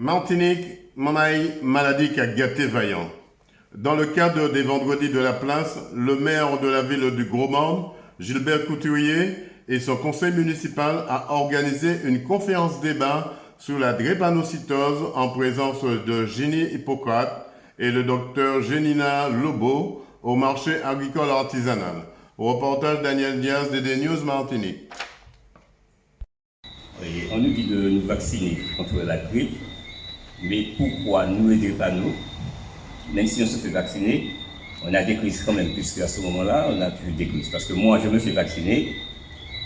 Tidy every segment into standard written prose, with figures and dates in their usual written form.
Martinique, Manaï, maladie qui a gâté Vaillant. Dans le cadre des Vendredis de la Place, le maire de la ville du Gros-Monde, Gilbert Couturier, et son conseil municipal a organisé une conférence débat sur la drépanocytose en présence de Génie Hippocrate et le docteur Génina Lobo au marché agricole artisanal. Au reportage Daniel Diaz de DD News Martinique. Et on nous dit de nous vacciner contre la grippe, mais pourquoi nous les drépano, même si on se fait vacciner, on a des crises quand même, puisque à ce moment-là, on a toujours des crises. Parce que moi, je me fais vacciner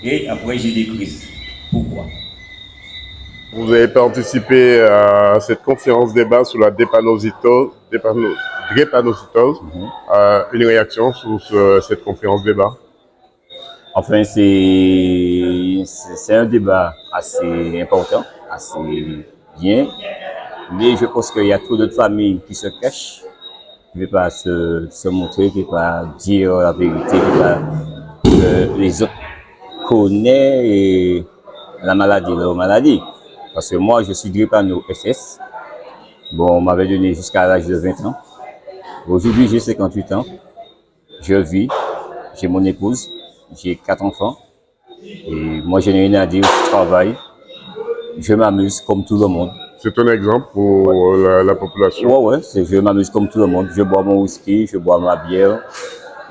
et après, j'ai des crises. Pourquoi? Vous avez participé à cette conférence débat sur la drépanocytose. Une réaction sur cette conférence débat? Enfin, c'est un débat assez important, assez bien, mais je pense qu'il y a trop de familles qui se cachent, qui ne veulent pas se montrer, qui ne veulent pas dire la vérité, qui ne veulent pas que les autres connaissent la maladie, leur maladie. Parce que moi, je suis drépano SS. Bon, on m'avait donné jusqu'à l'âge de 20 ans. Aujourd'hui, j'ai 58 ans. Je vis, j'ai mon épouse, j'ai 4 enfants. Et moi, je n'ai rien à dire, je travaille, je m'amuse comme tout le monde. C'est un exemple pour la population? Ouais, je m'amuse comme tout le monde. Je bois mon whisky, je bois ma bière.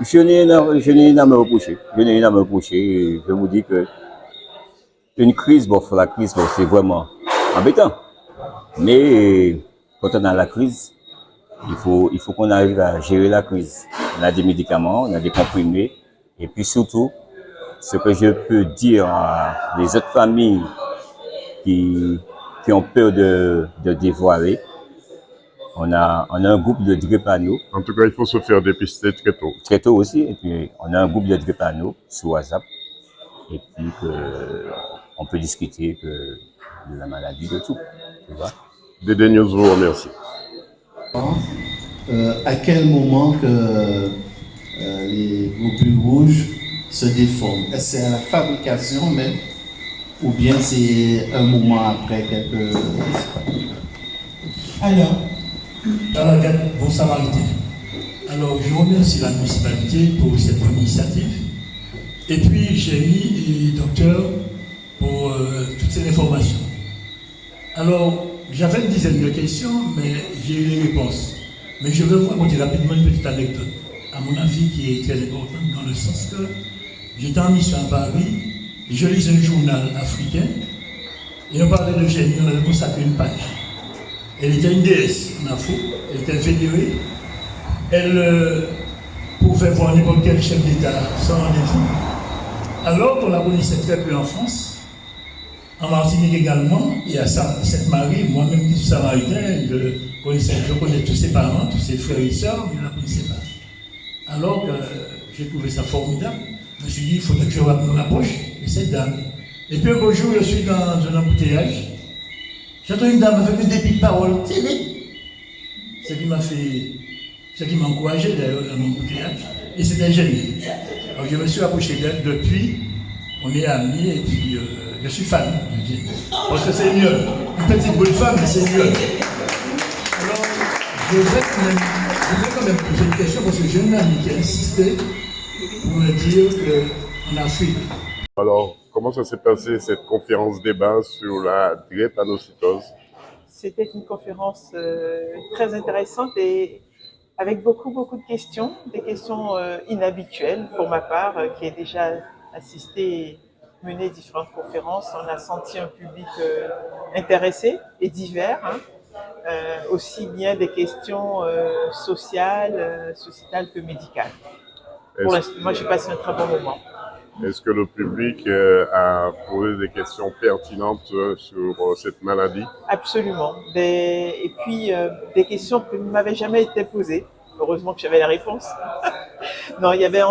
Je n'ai rien à me reprocher. Je n'ai rien à me reprocher. Et je vous dis que une crise, bon, la crise, bon, c'est vraiment embêtant. Mais quand on a la crise, il faut qu'on arrive à gérer la crise. On a des médicaments, on a des comprimés. Et puis surtout, ce que je peux dire à les autres familles qui ont peur de dévoiler, on a un groupe de drépano. En tout cas, il faut se faire dépister très tôt. Très tôt aussi. Et puis, on a un groupe de drépano sur WhatsApp. Et puis, on peut discuter de la maladie, de tout. Tu vois? DD News vous remercie. À quel moment que les globules rouges se déforment? Est-ce que c'est à la fabrication même ou bien c'est un moment après quelques... Alors, dans la garde Bon Samaritain, alors je remercie la municipalité pour cette initiative et puis j'ai mis le docteur pour toutes ces informations. Alors, j'avais une dizaine de questions, mais j'ai eu les réponses. Mais je veux vous raconter rapidement une petite anecdote, à mon avis, qui est très importante, dans le sens que j'étais en mission à Paris, et je lisais un journal africain, et on parlait de Génie, on avait consacré une page. Elle était une déesse en Afrique, elle était vénérée, elle pouvait voir n'importe quel chef d'État sans rendez-vous, alors qu'on la connaissait très peu en France. En Martinique également, il y a Sainte-Marie, moi-même qui suis samaritain, je connais tous ses parents, tous ses frères et sœurs, mais je ne la connaissais pas. Alors j'ai trouvé ça formidable. Je me suis dit, il faudrait que je me rapproche de cette dame. Et puis un beau jour, je suis dans un embouteillage. J'entends une dame avec des débit de parole terrible. Ce qui m'a encouragé d'ailleurs dans l'embouteillage. Et c'était génial. Alors je me suis approché d'elle depuis, on est amis et puis je suis fan. Parce que c'est mieux. Une petite bonne femme, mais c'est mieux. Alors, je vais quand même poser une question parce que j'ai une amie qui a insisté pour me dire qu'en Afrique. Alors, comment ça s'est passé cette conférence débat sur la drépanocytose? C'était une conférence très intéressante et avec beaucoup de questions, des questions inhabituelles pour ma part, qui ai déjà assisté mener différentes conférences. On a senti un public intéressé et divers, hein. Aussi bien des questions sociales, sociétales que médicales. Pour l'instant, moi j'ai passé un très bon moment. Est-ce que le public a posé des questions pertinentes sur cette maladie? Absolument. Et puis des questions qui ne m'avaient jamais été posées. Heureusement que j'avais la réponse. Non, il y avait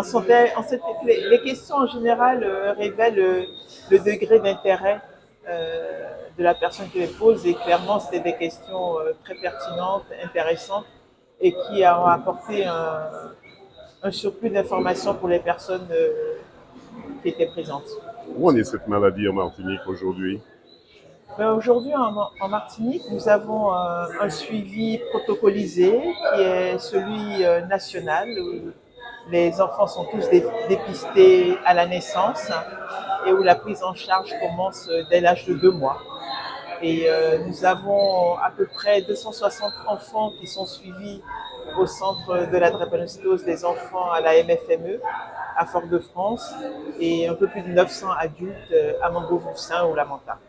les questions en général révèlent le degré d'intérêt de la personne qui les pose et clairement c'était des questions très pertinentes, intéressantes et qui ont apporté un surplus d'informations pour les personnes qui étaient présentes. Où en est cette maladie en Martinique aujourd'hui? Ben, aujourd'hui, en Martinique, nous avons un suivi protocolisé qui est celui national, où les enfants sont tous dépistés à la naissance et où la prise en charge commence dès l'âge de 2 mois. Et nous avons à peu près 260 enfants qui sont suivis au centre de la drépanocytose des enfants à la MFME à Fort-de-France et un peu plus de 900 adultes à Mango-Voussin ou Lamanta.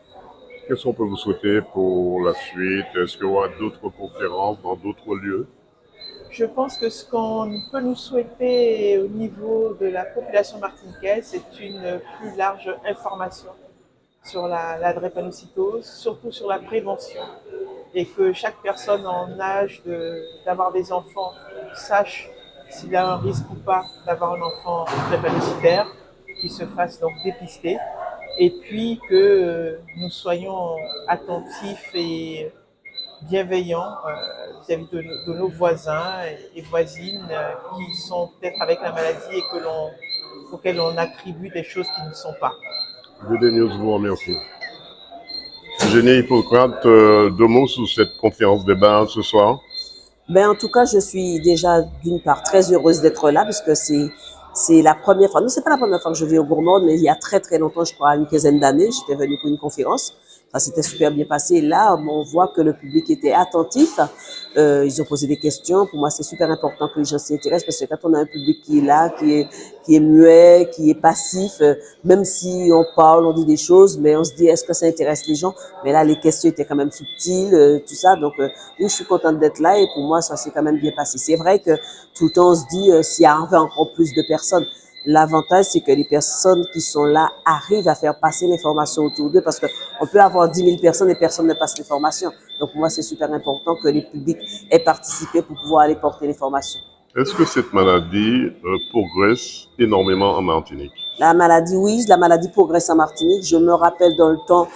Qu'est-ce qu'on peut vous souhaiter pour la suite? Est-ce qu'il y aura d'autres conférences dans d'autres lieux? Je pense que ce qu'on peut nous souhaiter au niveau de la population martiniquaise, c'est une plus large information sur la drépanocytose, surtout sur la prévention, et que chaque personne en âge d'avoir des enfants sache s'il a un risque ou pas d'avoir un enfant drépanocytaire, qui se fasse donc dépister, et puis que nous soyons attentifs et bienveillants vis-à-vis de nos voisins et voisines qui sont peut-être avec la maladie et auxquels on attribue des choses qui ne sont pas. BD News vous remercie. Eugénie Hippocrate, deux mots sur cette conférence débat ce soir. Ben, en tout cas, je suis déjà d'une part très heureuse d'être là parce que c'est la première fois. Non, c'est pas la première fois que je vais au Gourmand, mais il y a très très longtemps, je crois, une quinzaine d'années, j'étais venue pour une conférence. Ça s'était super bien passé. Là, on voit que le public était attentif. Ils ont posé des questions. Pour moi, c'est super important que les gens s'y intéressent parce que quand on a un public qui est là, qui est muet, qui est passif, même si on parle, on dit des choses, mais on se dit, est-ce que ça intéresse les gens? Mais là, les questions étaient quand même subtiles, tout ça. Donc, oui, je suis contente d'être là et pour moi, ça s'est quand même bien passé. C'est vrai que tout le temps, on se dit, s'il y avait encore plus de personnes, l'avantage, c'est que les personnes qui sont là arrivent à faire passer l'information autour d'eux parce qu'on peut avoir 10 000 personnes et personne ne passe l'information. Donc, pour moi, c'est super important que les publics aient participé pour pouvoir aller porter l'information. Est-ce que cette maladie progresse énormément en Martinique? La maladie, oui, la maladie progresse en Martinique. Je me rappelle dans le temps,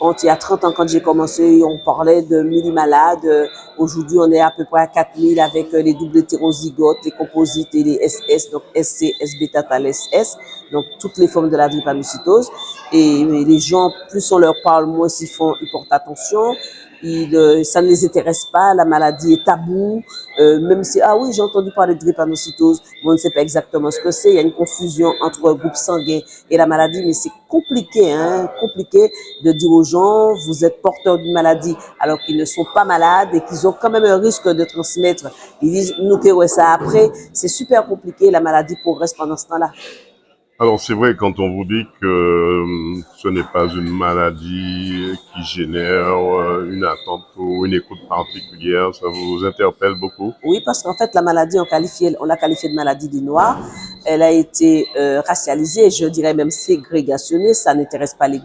il y a 30 ans, quand j'ai commencé, on parlait de 1000 malades. Aujourd'hui, on est à peu près à 4000 avec les doubles hétérozygotes, les composites et les SS, donc SC, S-bêta, tal, SS, donc toutes les formes de la drépanocytose. Et les gens, plus on leur parle, moins ils portent attention. Ça ne les intéresse pas, la maladie est taboue, même si, ah oui, j'ai entendu parler de drépanocytose, mais on ne sait pas exactement ce que c'est, il y a une confusion entre le groupe sanguin et la maladie, mais c'est compliqué, compliqué de dire aux gens, vous êtes porteurs d'une maladie, alors qu'ils ne sont pas malades et qu'ils ont quand même un risque de transmettre. Ils disent, nous verrons ça après, c'est super compliqué, la maladie progresse pendant ce temps-là. Alors c'est vrai quand on vous dit que ce n'est pas une maladie qui génère une attente ou une écoute particulière, ça vous interpelle beaucoup? Oui, parce qu'en fait la maladie, on l'a qualifiée de maladie des Noirs. Elle a été racialisée, je dirais même ségrégationnée. Ça n'intéresse pas les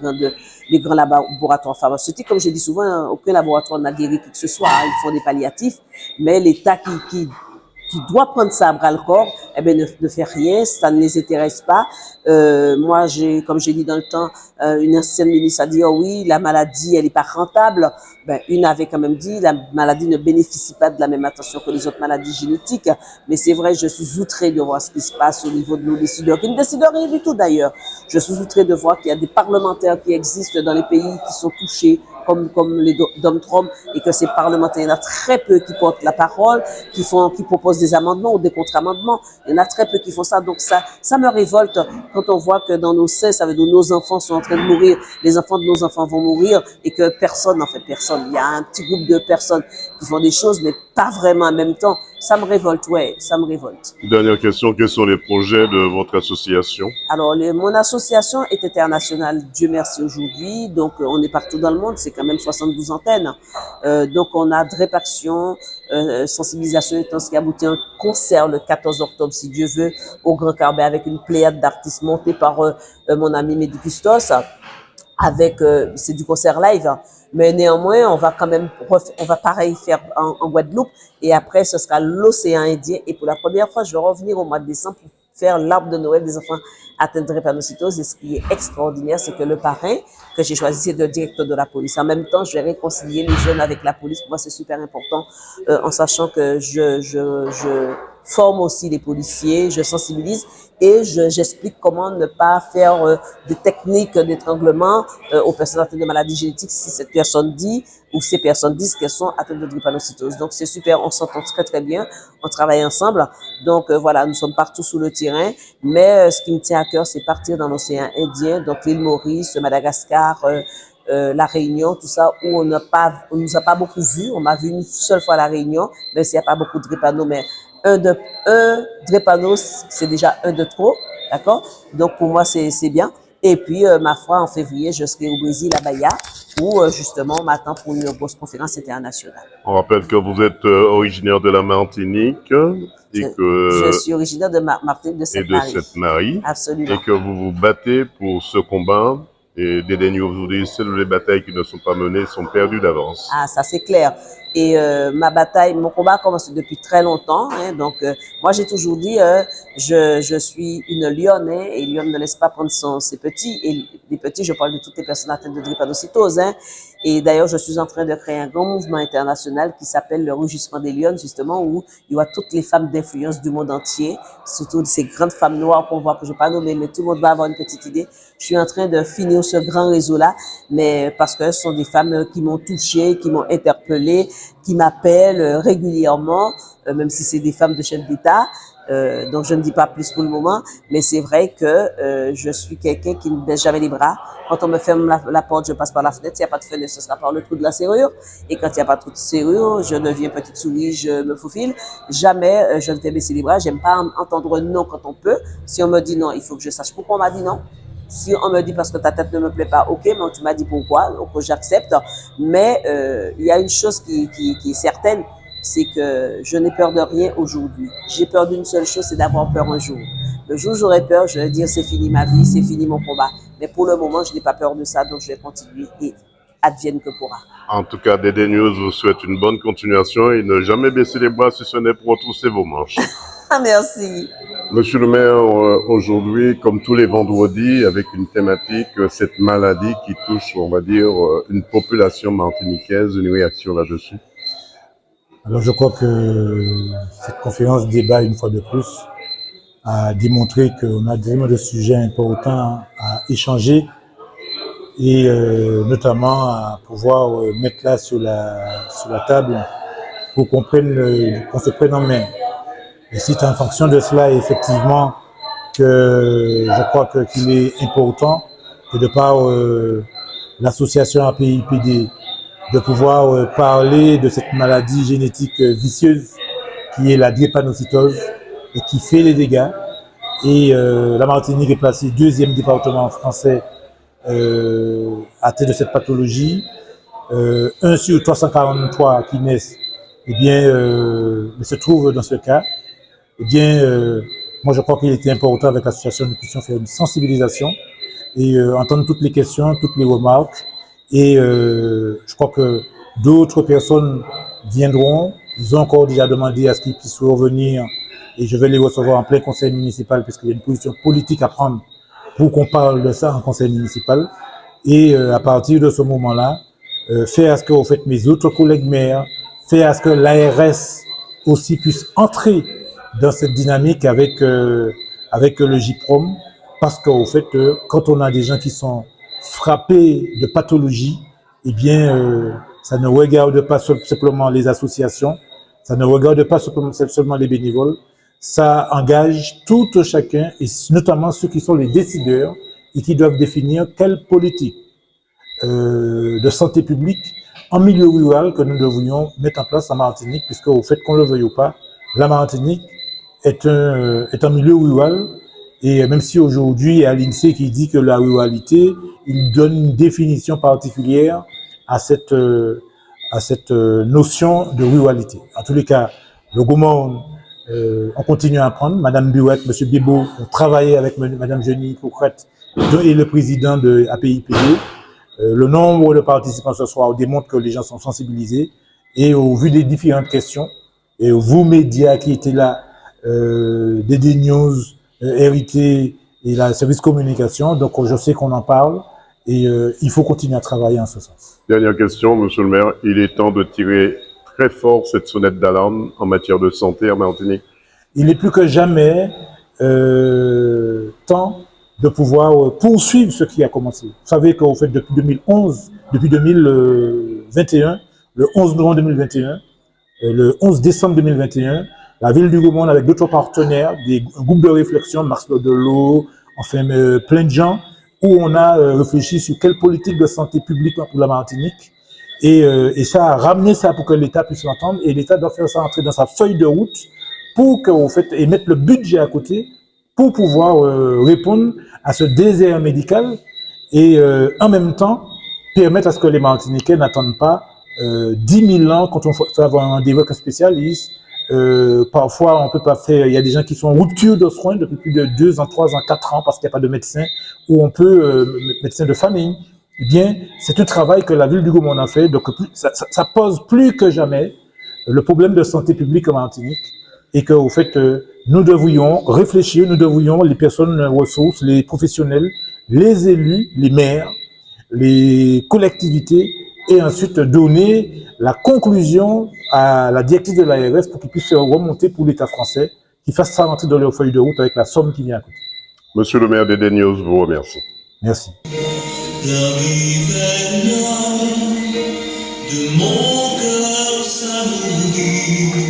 grands laboratoires pharmaceutiques. Comme je dis souvent, aucun laboratoire n'a guéri qui que ce soit. Ils font des palliatifs, mais l'État qui doit prendre ça à bras le corps, eh bien, ne fait rien, ça ne les intéresse pas. Moi, comme j'ai dit dans le temps, une ancienne ministre a dit, oh oui, la maladie, elle n'est pas rentable. Ben, une avait quand même dit, la maladie ne bénéficie pas de la même attention que les autres maladies génétiques. Mais c'est vrai, je suis outrée de voir ce qui se passe au niveau de nos décideurs, qui ne décident rien du tout d'ailleurs. Je suis outrée de voir qu'il y a des parlementaires qui existent dans les pays qui sont touchés, comme les Dom-Trom, et que ces parlementaires, il y en a très peu qui portent la parole, qui proposent des amendements ou des contre-amendements. Il y en a très peu qui font ça. Donc ça me révolte quand on voit que dans nos sein, ça veut dire que nos enfants sont en train de mourir, les enfants de nos enfants vont mourir et que personne, en fait personne. Il y a un petit groupe de personnes qui font des choses, mais pas vraiment en même temps. Ça me révolte, ouais, ça me révolte. Dernière question, quels sont les projets de votre association? Alors, mon association est internationale, Dieu merci aujourd'hui. Donc, on est partout dans le monde, c'est quand même 72 antennes. Donc, on a Drépaction, sensibilisation intense qui aboutit à un concert le 14 octobre, si Dieu veut, au Grand Carbet avec une pléiade d'artistes montés par mon ami Mehdi Custos. C'est du concert live, mais néanmoins, on va quand même, on va pareil faire en Guadeloupe, et après, ce sera l'océan Indien, et pour la première fois, je vais revenir au mois de décembre pour faire l'arbre de Noël des enfants atteints de drépanocytose, et ce qui est extraordinaire, c'est que le parrain que j'ai choisi, c'est le directeur de la police. En même temps, je vais réconcilier les jeunes avec la police, pour moi, c'est super important, en sachant que forme aussi les policiers, je sensibilise et j'explique comment ne pas faire des techniques d'étranglement aux personnes atteintes de maladies génétiques si cette personne dit ou ces personnes disent qu'elles sont atteintes de drépanocytose. Donc c'est super, on s'entend très très bien, on travaille ensemble. Donc voilà, nous sommes partout sur le terrain, mais ce qui me tient à cœur, c'est partir dans l'océan Indien, donc l'île Maurice, Madagascar, la Réunion, tout ça, où on nous a pas beaucoup vu. On m'a vu une seule fois à la Réunion, même s'il n'y a pas beaucoup de drépano, mais un drépano, c'est déjà un de trop, d'accord? Donc pour moi, c'est bien. Et puis, ma foi, en février, je serai au Brésil, à Bahia, où justement, on m'attend pour une grosse conférence internationale. On rappelle que vous êtes originaire de la Martinique Je suis originaire de Martinique, de Sainte-Marie. Absolument. Et que vous vous battez pour ce combat. Et Dédé News vous dit, seules les batailles qui ne sont pas menées sont perdues d'avance. Ah, ça c'est clair. Et ma bataille, mon combat commence depuis très longtemps. Hein, donc, moi j'ai toujours dit, je suis une lionne, hein, et lionne ne laisse pas prendre ses petits. Et les petits, je parle de toutes les personnes atteintes de drépanocytose. Hein. Et d'ailleurs, je suis en train de créer un grand mouvement international qui s'appelle le Rugissement des Lionnes, justement, où il y aura toutes les femmes d'influence du monde entier, surtout ces grandes femmes noires qu'on voit, que je ne vais pas nommer, mais tout le monde va avoir une petite idée. Je suis en train de finir ce grand réseau-là, mais parce que ce sont des femmes qui m'ont touchée, qui m'ont interpellée, qui m'appellent régulièrement, même si c'est des femmes de chefs d'État. Donc je ne dis pas plus pour le moment, mais c'est vrai que je suis quelqu'un qui ne baisse jamais les bras. Quand on me ferme la porte, je passe par la fenêtre. S'il n'y a pas de fenêtre, ce sera par le trou de la serrure. Et quand il n'y a pas de trou de serrure, je deviens petite souris, je me faufile. Jamais je ne fais baisser les bras. J'aime pas entendre non quand on peut. Si on me dit non, il faut que je sache pourquoi on m'a dit non. Si on me dit parce que ta tête ne me plaît pas, ok, mais tu m'as dit pourquoi, donc j'accepte. Mais il y a une chose qui est certaine, c'est que je n'ai peur de rien aujourd'hui. J'ai peur d'une seule chose, c'est d'avoir peur un jour. Le jour où j'aurai peur, je vais dire c'est fini ma vie, c'est fini mon combat. Mais pour le moment, je n'ai pas peur de ça, donc je vais continuer et advienne que pourra. En tout cas, Dédé News vous souhaite une bonne continuation et ne jamais baisser les bras si ce n'est pour retrousser vos manches. Merci. Monsieur le maire, aujourd'hui, comme tous les vendredis, avec une thématique, cette maladie qui touche, on va dire, une population martiniquaise, une réaction là-dessus. Alors je crois que cette conférence débat une fois de plus a démontré qu'on a vraiment de sujets importants à échanger et notamment à pouvoir mettre là sur la table pour qu'on se prenne en main. Et c'est en fonction de cela, effectivement, que je crois qu'il est important que de par l'association APIPD, de pouvoir parler de cette maladie génétique vicieuse qui est la drépanocytose et qui fait les dégâts. Et la Martinique est placée deuxième département français atteint de cette pathologie. 1 sur 343 qui naissent se trouve dans ce cas. Moi je crois qu'il était important avec l'association de puissions faire une sensibilisation et entendre toutes les questions, toutes les remarques. Et je crois que d'autres personnes viendront. Ils ont encore déjà demandé à ce qu'ils puissent revenir et je vais les recevoir en plein conseil municipal puisqu'il y a une position politique à prendre pour qu'on parle de ça en conseil municipal. Et à partir de ce moment-là, faire à ce que vous faites mes autres collègues maires, faire à ce que l'ARS aussi puisse entrer dans cette dynamique avec le JPROM, parce qu'au fait, quand on a des gens qui sont frappés de pathologie, eh bien, ça ne regarde pas simplement les associations, ça ne regarde pas seulement les bénévoles, ça engage tout chacun, et notamment ceux qui sont les décideurs et qui doivent définir quelle politique de santé publique en milieu rural que nous devrions mettre en place en Martinique, puisque au fait qu'on le veuille ou pas, la Martinique est un milieu rural, et même si aujourd'hui il y a l'INSEE qui dit que la ruralité, il donne une définition particulière à cette notion de ruralité. En tous les cas, le Gaumont, on continue à apprendre. Madame Buet, Monsieur Bibo ont travaillé avec Madame Jenny Hippocrate et le président de APIPD. Le nombre de participants ce soir démontre que les gens sont sensibilisés et au vu des différentes questions, et vous médias qui étaient là, Dédé News, RIT et la service communication, donc je sais qu'on en parle et il faut continuer à travailler en ce sens. Dernière question, monsieur le maire, il est temps de tirer très fort cette sonnette d'alarme en matière de santé en Martinique. il est plus que jamais temps de pouvoir poursuivre ce qui a commencé. Vous savez qu'au fait, depuis 2011, depuis 2021, le 11 novembre 2021, le 11 décembre 2021, la ville du Gaumont, avec d'autres partenaires, un groupe de réflexion, Max Lodelot, enfin plein de gens, où on a réfléchi sur quelle politique de santé publique pour la Martinique. Et ça a ramené ça pour que l'État puisse l'entendre. Et l'État doit faire ça entrer dans sa feuille de route pour qu'au fait, et mettre le budget à côté pour pouvoir répondre à ce désert médical et en même temps permettre à ce que les Martiniquais n'attendent pas 10 000 ans quand on fait avoir un rendez-vous avec un spécialiste. Parfois, on peut pas faire. Il y a des gens qui sont en rupture de soins depuis plus de 2 ans, 3 ans, 4 ans parce qu'il n'y a pas de médecin ou on peut médecin de famille. Eh bien, c'est un travail que la ville du Gaumont a fait. Donc, ça pose plus que jamais le problème de santé publique en Martinique et qu'au fait, nous devrions réfléchir, nous devrions, les personnes ressources, les professionnels, les élus, les maires, les collectivités, et ensuite donner la conclusion à la directrice de l'ARS pour qu'ils puissent remonter pour l'État français, qu'ils fassent ça rentrer dans leur feuille de route avec la somme qui vient à côté. Monsieur le maire de Desnios vous remercie. Merci. De mon cœur, ça nous dit